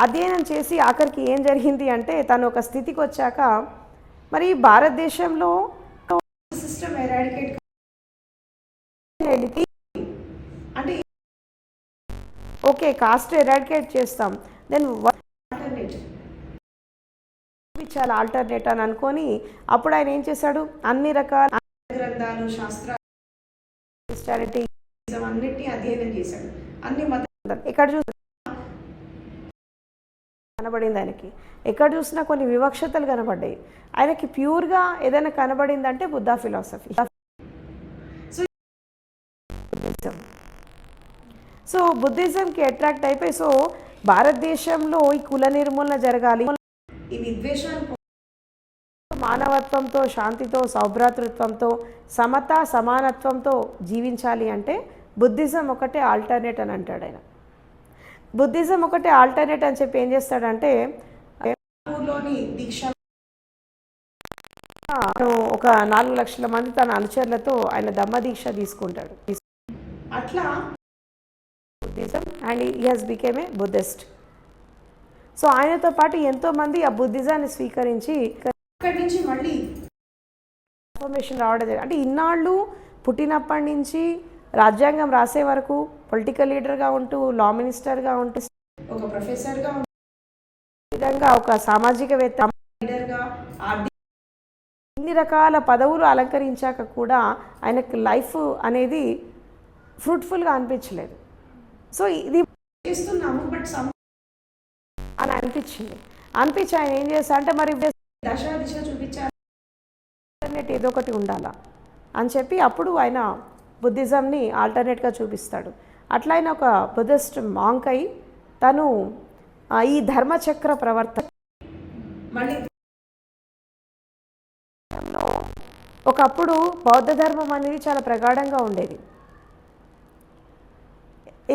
అధ్యయనం చేసి ఆఖరికి ఏం జరిగింది అంటే తను ఒక స్థితికి వచ్చాక, మరి భారతదేశంలో సిస్టమ్ ఎరాడికేట్ అంటే ఓకే కాస్ట్ ఎరాడికేట్ చేస్తాం, దెన్ చాలా ఆల్టర్నేట్ అని అనుకొని అప్పుడు ఆయన ఏం చేశాడు, అన్ని రకాల గ్రంథాలు శాస్త్రాలు అన్నిటినీ అధ్యయనం చేశాడు. అన్ని మతాలు ఎక్కడ చూసినా కనబడింది ఆయనకి, ఎక్కడ చూసినా కొన్ని వివక్షతలు కనబడ్డాయి. ఆయనకి ప్యూర్గా ఏదైనా కనబడిందంటే బుద్ధా ఫిలాసఫీ. సో బుద్ధిజంకి అట్రాక్ట్ అయిపోయి, సో భారతదేశంలో ఈ కుల నిర్మూలన జరగాలి, ఈ విద్వేషాలు మానవత్వంతో, శాంతితో, సౌభ్రాతృత్వంతో, సమత సమానత్వంతో జీవించాలి అంటే బుద్ధిజం ఒకటే ఆల్టర్నేట్ అని అంటాడు ఆయన. బుద్ధిజం ఒకటే ఆల్టర్నేట్ అని చెప్పి ఏం చేస్తాడంటే ఊర్లోని దీక్ష ఒక 4 లక్షల మంది తన అనుచరులతో ఆయన దమ్మ దీక్ష తీసుకుంటాడు. అట్లా Buddhism and he has became a Buddhist. So ఆయనతో పాటు ఎంతోమంది ఆ బుద్ధిజాన్ని స్వీకరించి అక్కడి నుంచి మళ్ళీ ఇన్ఫర్మేషన్ రావడం జరిగింది. అంటే ఇన్నాళ్ళు పుట్టినప్పటి నుంచి రాజ్యాంగం రాసే వరకు పొలిటికల్ లీడర్గా ఉంటూ, లా మినిస్టర్గా ఉంటూ, ఒక ప్రొఫెసర్గా ఉంటూ, విధంగా ఒక సామాజికవేత్త లీడర్గా, ఇన్ని రకాల పదవులు అలంకరించాక కూడా ఆయనకు లైఫ్ అనేది ఫ్రూట్ఫుల్గా అనిపించలేదు. సో ఇది చేస్తున్నాము బట్ అని అనిపించి ఆయన ఏం చేస్తా అంటే మరి దశ దిశ చూపించాలి, ఆల్టర్నేట్ ఏదో ఒకటి ఉండాలా అని చెప్పి అప్పుడు ఆయన బుద్ధిజంని ఆల్టర్నేట్గా చూపిస్తాడు. అట్లా ఆయన ఒక బుద్ధిస్ట్ మాంక్ అయి తను ఈ ధర్మచక్ర ప్రవర్తన మళ్ళీ ఒకప్పుడు బౌద్ధ ధర్మం అనేది చాలా ప్రగాఢంగా ఉండేది.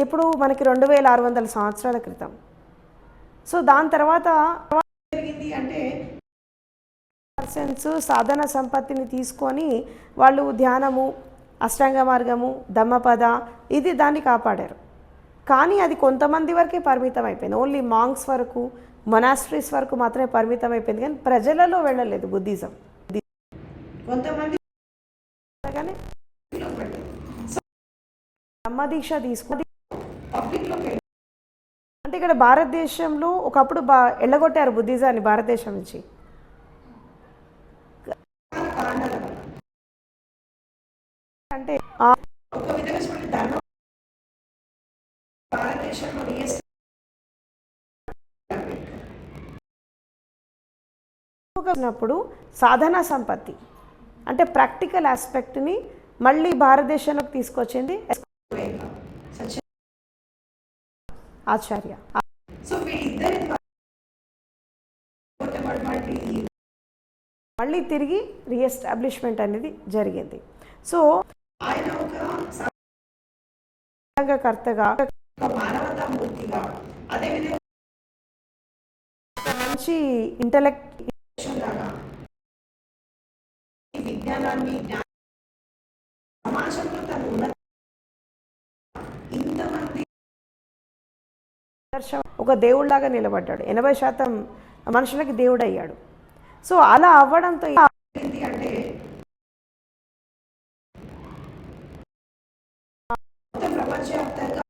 ఇప్పుడు మనకి 2600 సంవత్సరాల క్రితం. సో దాని తర్వాత జరిగింది అంటే పర్సన్స్ సాధన సంపత్తిని తీసుకొని వాళ్ళు ధ్యానము, అష్టాంగ మార్గము, ధమ్మపద ఇది దాన్ని కాపాడారు. కానీ అది కొంతమంది వరకే పరిమితం అయిపోయింది. ఓన్లీ మాంగ్స్ వరకు, మొనాస్ట్రీస్ వరకు మాత్రమే పరిమితం అయిపోయింది, కానీ ప్రజలలో వెళ్ళలేదు బుద్ధిజం. కొంతమంది ధమ్మదీక్ష తీసుకుని అంటే ఇక్కడ భారతదేశంలో ఒకప్పుడు ఎళ్ళగొట్టారు బుద్ధిజాన్ని భారతదేశం నుంచి. అంటే భారతదేశంలో సాధనా సంపత్తి అంటే ప్రాక్టికల్ ఆస్పెక్ట్ని మళ్ళీ భారతదేశంలోకి తీసుకొచ్చింది ఆచార్య. సో మళ్ళీ తిరిగి రీఎస్టాబ్లిష్మెంట్ అనేది జరిగింది. సో ఆయన ఒక కర్తగా, మానవతామూర్తిగా, అదేవిధంగా మంచి ఇంటలెక్ట్ విజ్ఞానాన్ని సమాజంలో తను ఇంతమంది ఒక దేవుళ్లాగా నిలబడ్డాడు. 80% మనుషులకి దేవుడు అయ్యాడు. సో అలా అవ్వడంతో ఏంటి అంటే ప్రపంచవ్యాప్తంగా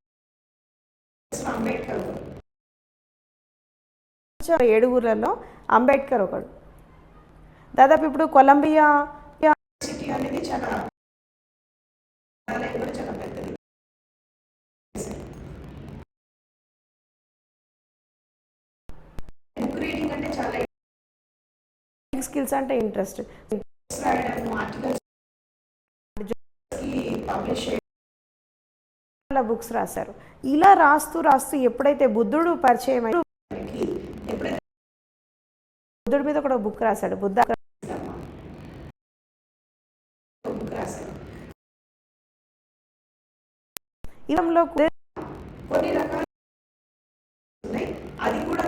అంబేద్కర్ 7 ఊర్లలో అంబేద్కర్ ఒకడు. దాదాపు ఇప్పుడు కొలంబియా సిటీ అనేది చాలా పెద్దది. రీడింగ్ అంటే చాలా స్కిల్స్ అంటే ఇంట్రెస్ట్, బుక్స్ రాశారు. ఇలా రాస్తూ రాస్తూ ఎప్పుడైతే బుద్ధుడు పరిచయం అయ్యి బుద్ధుడి మీద కూడా బుక్ రాశాడు. ఇవంలో కొన్ని రకాల అది కూడా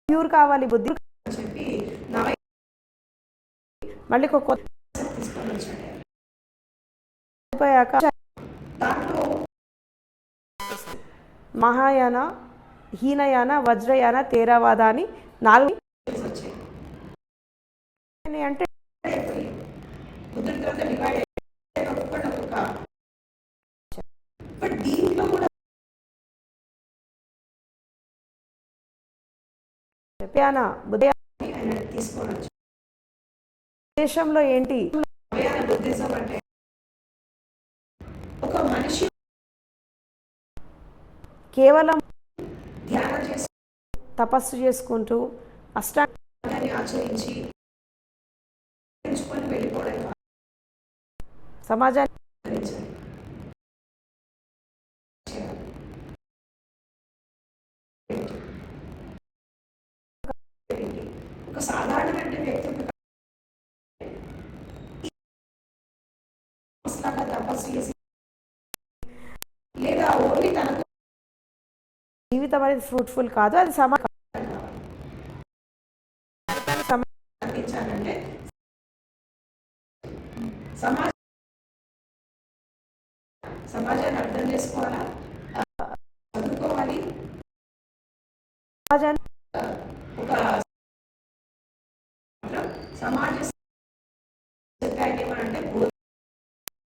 ప్యూర్ కావాలి బుద్ధి చెప్పి మళ్ళీ మహాయాన, హీనయాన, వజ్రయాన, తేరవాద అని 4 అంటే దేశంలో ఏంటి అంటే ఒక మనిషి కేవలం ధ్యానం చేసి తపస్సు చేసుకుంటూ అష్టాంగాన్ని ఆచరించి వెళ్ళిపోవడం సమాజాన్ని ఒక సాధారణ వ్యక్తి తపస్సు చేసి లేదా ఓన్లీ తనకు జీవితం అనేది ఫ్రూట్ఫుల్ కాదు, అది అందించాలంటే సమాజాన్ని అర్థం చేసుకోవాలా, చదువుకోవాలి, సమాజాన్ని ఒక సమాజ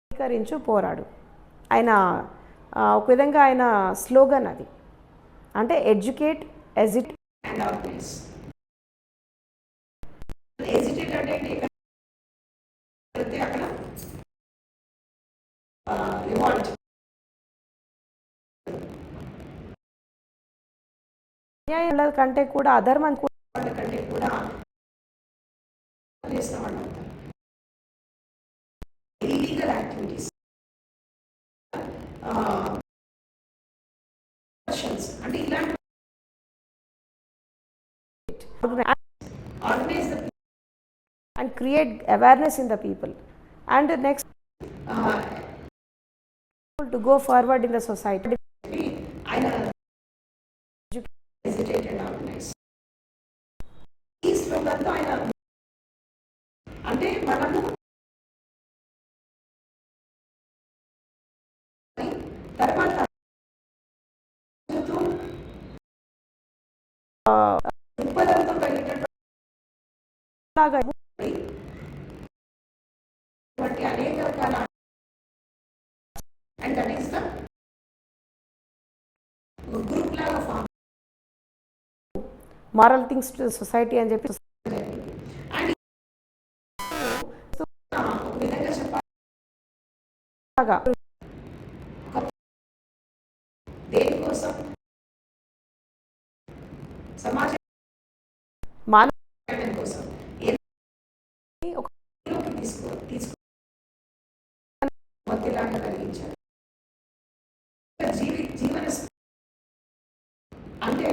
స్వీకరించు పోరాడు. ఆయన ఒక విధంగా ఆయన స్లోగన్ అది. అంటే ఎడ్యుకేట్, ఎజిట్ అండ్ ఆర్గనైజ్. ఎజిటేట్ అంటే అక్కడ రివాల్ట్ అన్యాయం కంటే కూడా అధర్మం కంటే కూడా చేసిన వాళ్ళు ఇల్లీగల్ యాక్టివిటీస్ అంటే ఇలాంటి organize the people and create awareness in the people, and next to go forward in the society. Hesitate and organize. ఈ స్లోగన్తో ఆయన అంటే మనము తర్వాత అనేక రకాల and that is the group లాగా form moral things to society అని చెప్పి అండ్ ఒక విధంగా చెప్పాలి దేనికోసం సమాజం మానవ కోసం కలిగించారు. జీవన అంటే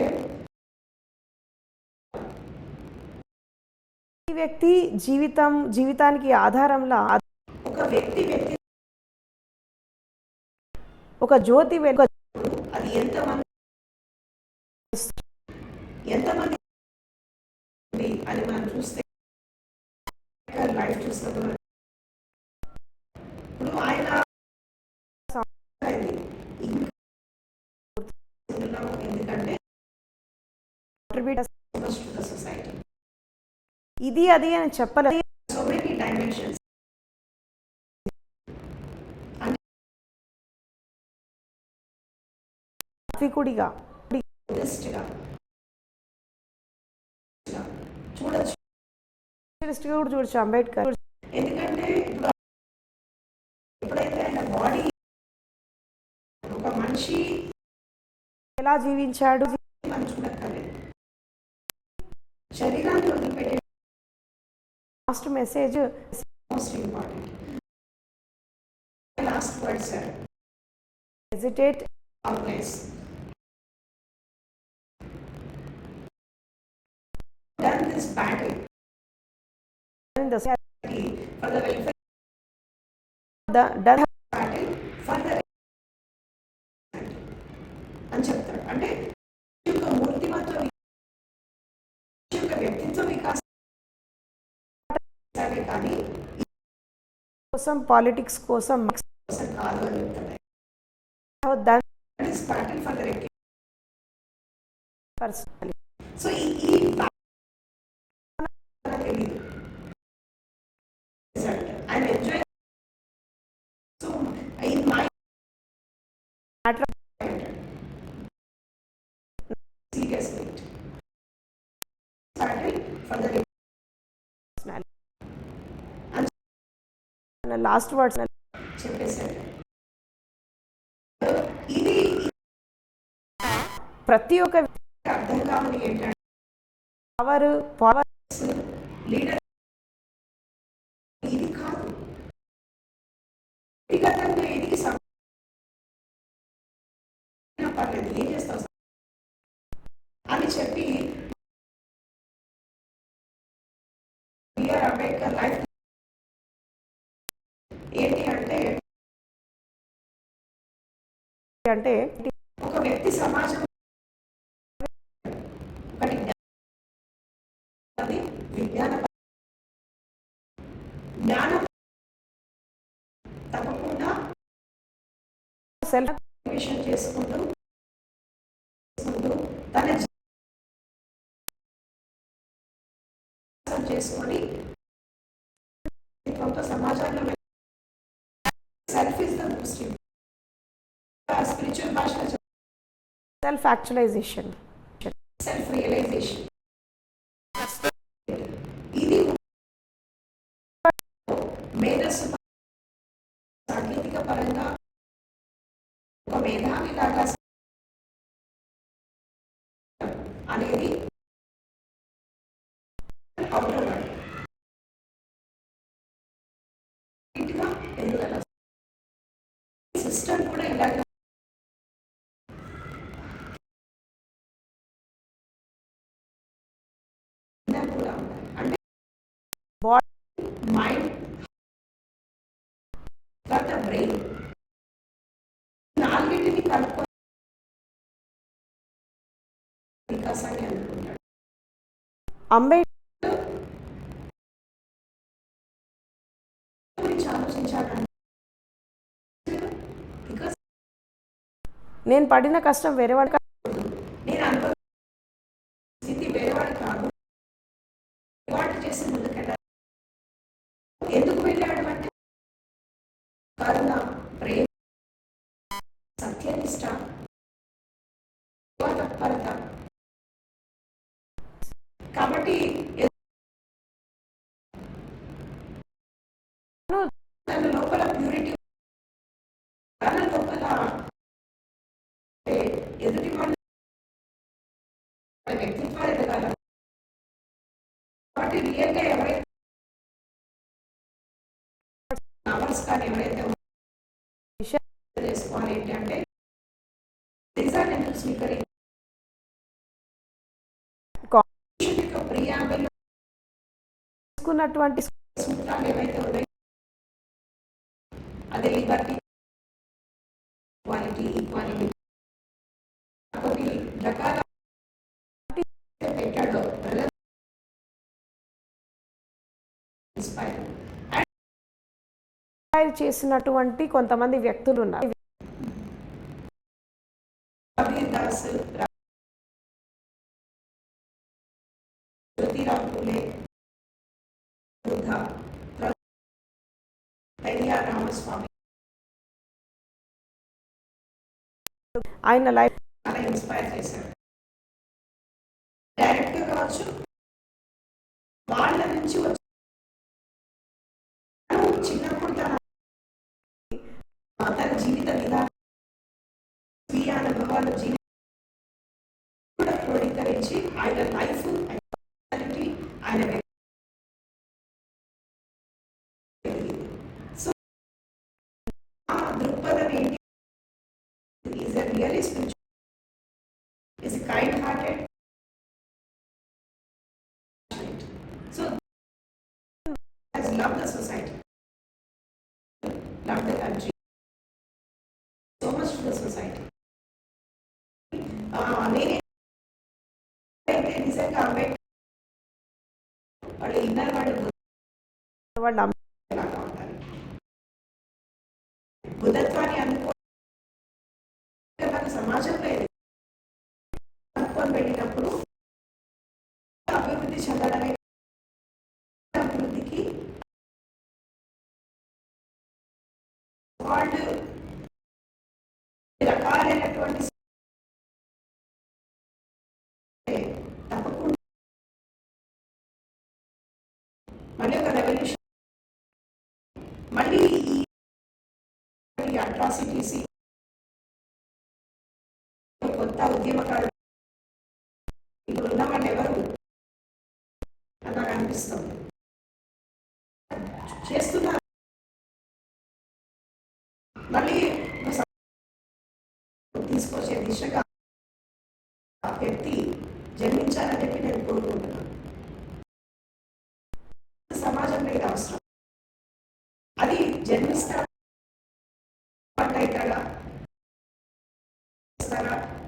ఈ వ్యక్తి జీవితానికి ఆధారంలా ఒక వ్యక్తి ఒక జ్యోతి వెలుగు అది ఎంతమంది అని మనం చూస్తే లైఫ్ చూస్తున్నారు. ఇప్పుడు ఆయన ఎందుకంటే సొసైటీ ఇది అది అని చెప్పలేదు. సో మెనీ డైమెన్షన్స్ కుడిగా చూడొచ్చు, కూడా చూడొచ్చు అంబేద్కర్. ఎందుకంటే ఎప్పుడైతే ఆయన బాడీ ఒక మనిషి ఎలా జీవించాడు మనం చూడక్కర్లేదు, శరీరాన్ని వదిలిపెట్టే last message most important last word sir. hesitate, organize. Done this battle in the society for the welfare. Done battle for the అని చెప్తాడు. అంటే యొక్క మూర్తిమత్వ యొక్క వ్యక్తిత్వ వికాసం కానీ కోసం పాలిటిక్స్ కోసం కాదు అని చెప్తాడు. battle for the personally. So ఈ తెలియదు. I'm enjoying. So in my matter serious weight. Battle for the personality. And the last words చెప్పేసారు. ఇది ప్రతి ఒక్క అర్థం కావాలి ఏంటంటే పవర్ లీడర్ ఇది కాదు. వ్యక్తిగతంగా ఎదిగి పర్లేదు ఏం చేస్తావు అని చెప్పి బిఆర్ అంబేద్కర్ లైఫ్ ఏంటి అంటే ఒక వ్యక్తి సమాజం జ్ఞానం తప్పకుండా సెల్ఫ్ చేసుకుంటూ తన చేసుకొని కొంత సమాజంలో self is the most spiritual భాషలో సెల్ఫ్ యాక్చువలైజేషన్, సెల్ఫ్ రియలైజేషన్. ఇది మేధస్సు సాంకేతిక పరంగా ఒక మేధావి లాగా అనేది అవుతున్నాడు. ఎందుకంటే సిస్టమ్ కూడా ఇలాగే అంటే బాడీ, మైండ్, బ్రెయిన్ నాలుగింటిని కలుపుకొని వికాసాన్ని అనుకుంటాడు. అంబేద్కర్ గురించి ఆలోచించాలని నేను పడిన కష్టం వేరేవాడి కాదు, నేను అనుభవించిన స్థితి వేరేవాడి కాదు, వాటి చేసి ముందుకెళ్ళాలి. ఎందుకు వెళ్ళాడు అంటే కరుణ, ప్రేమ, సత్యనిష్ట, తత్పరత. కాబట్టి తన లోపల ప్యూరిటీ, తన లోపల ఎదుటి వాళ్ళ వ్యక్తిత్వాలు ఎదగాల. కాబట్టి రియల్గా ఎవరైతే నమస్కారం ఎవరైతే చేసుకోవాలి ఏంటి అంటే స్వీకరి తీసుకున్నటువంటి సూత్రాలు ఏవైతే ఉన్నాయి అదే లిబర్టీ, క్వాలిటీ, ఈక్వాలిటీ కొన్ని రకాల పెట్టాడు. ఇన్స్పైర్ చేసినటువంటి కొంతమంది వ్యక్తులు ఉన్నారు. కబీర్ దాస్, జ్యోతిరావు పూలే, పెరియార్ రామస్వామి, ఆయన లైఫ్ చాలా ఇన్స్పైర్ చేశారు. డైరెక్ట్గా కావచ్చు, వాళ్ళ నుంచి వచ్చి చిన్నప్పుడు తన జీవిత విధానం, స్వీయ అనుభవాలు క్రోడీకరించి ఆయన లైఫ్, ఆయన సో ఆ దృక్పథం ఏంటి a really spiritual, is a kind-hearted. So has loved the society, loved the country, so much to the society. నేనే నిజంగా అంబేద్కర్ వాళ్ళ ఇన్నర్ వాళ్ళ లాగా ఉండాలి. బుద్ధత్వాన్ని అనుకోవడం సమాజంలో అనుకొని వెళ్ళినప్పుడు అభివృద్ధి చెందడమే. అభివృద్ధికి వాళ్ళు రకాలైనటువంటి తప్పకుండా మళ్ళీ ఒక రెవల్యూషన్, మళ్ళీ ఈ అట్రాసిటీస్, కొత్త ఉద్యమకారులు ఇప్పుడు ఉన్న వాళ్ళు ఎవరు అని నాకు అనిపిస్తుంది. చేస్తున్నారు మళ్ళీ తీసుకొచ్చే దిశగా వ్యక్తి జన్మించాలని చెప్పి నేను కోరుకుంటున్నాను. సమాజంలో ఇది అవసరం. అది జన్మిస్తారా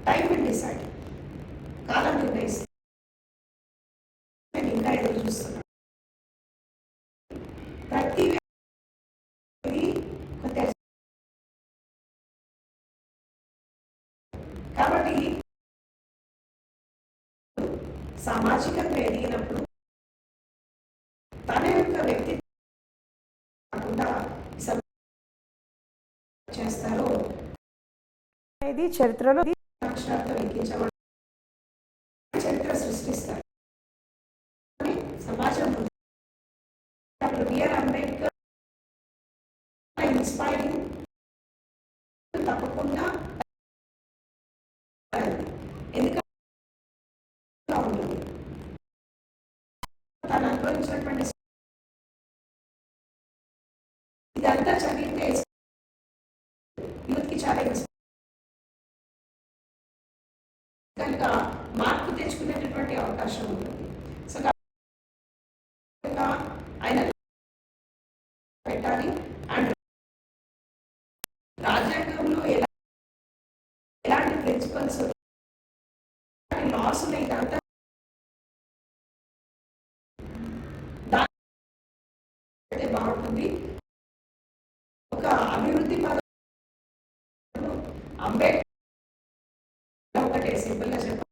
టైం విల్ డిసైడ్, కాలం నిర్ణయిస్తుంది. నేను ఇంకా ఎదురు చూస్తున్నాను. ప్రతి కాబట్టి సామాజికంగా ఎదిగినప్పుడు తన యొక్క వ్యక్తి కాకుండా చేస్తారో అనేది చరిత్రలో అక్షరాలతో లెక్కించబడి చరిత్ర సృష్టిస్తారు. సమాజం బిఆర్ అంబేద్కర్ ఇన్స్పైరింగ్ తప్పకుండా, ఎందుకంటే తను అనుభవించినటువంటి ఇదంతా చదివితే యూత్కి చాలా కనుక మార్పు తెచ్చుకునేటటువంటి అవకాశం ఉంటుంది. సో ఆయన పెట్టాలి. అండ్ రాజ్యాంగంలో ఎలాంటి ప్రిన్సిపల్స్, లాస్ ఉన్నాయి, ఇదంతా బాగుంటుంది. ఒక అభివృద్ధి పదం అంబేద్కర్ ఒకటే సింపుల్ గా చెప్పాలి.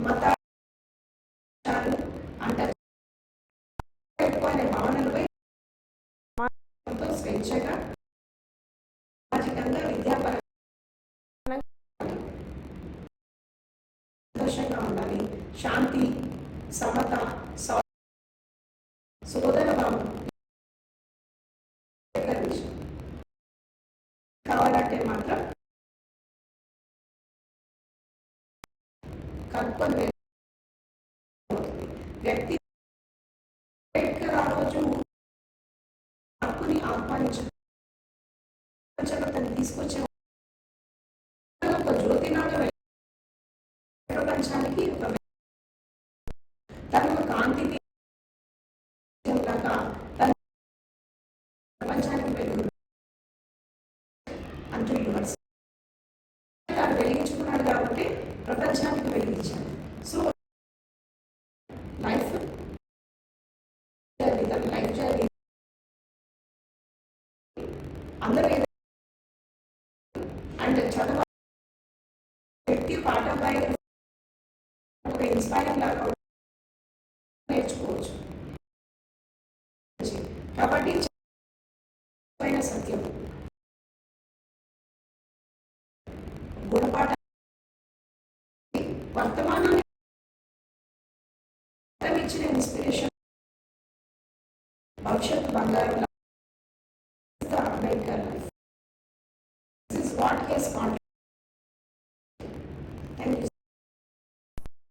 మతాలు అంటారు అనే భావనలపై స్వేచ్ఛగా సామాజికంగా విద్యాపరంగా సంతోషంగా ఉండాలి. శాంతి, సమత, సోదర భావం కావాలంటే మాత్రం కనుక్కొని వ్యక్తి ఆ రోజు హక్కుని ఆహ్వానించని తీసుకొచ్చే ఒక జ్యోతినాడు ప్రపంచానికి తన కాంతికి ప్రపంచానికి వెలుగు అంటూ యూనివర్స్ తను వెలిగించుకున్నాడు కాబట్టి ప్రపంచానికి వెలిగించాడు. సో లైఫ్ జర్నీ అందరూ అండ్ చదువు వ్యక్తి పాఠం రాయడం ఒక ఇన్స్పైరింగ్ లాగా నేర్చుకోవచ్చు. కాబట్టి సత్యం గుణపాఠ వర్తమానాన్ని ఇచ్చిన ఇన్స్పిరేషన్ భవిష్యత్తు బంగారం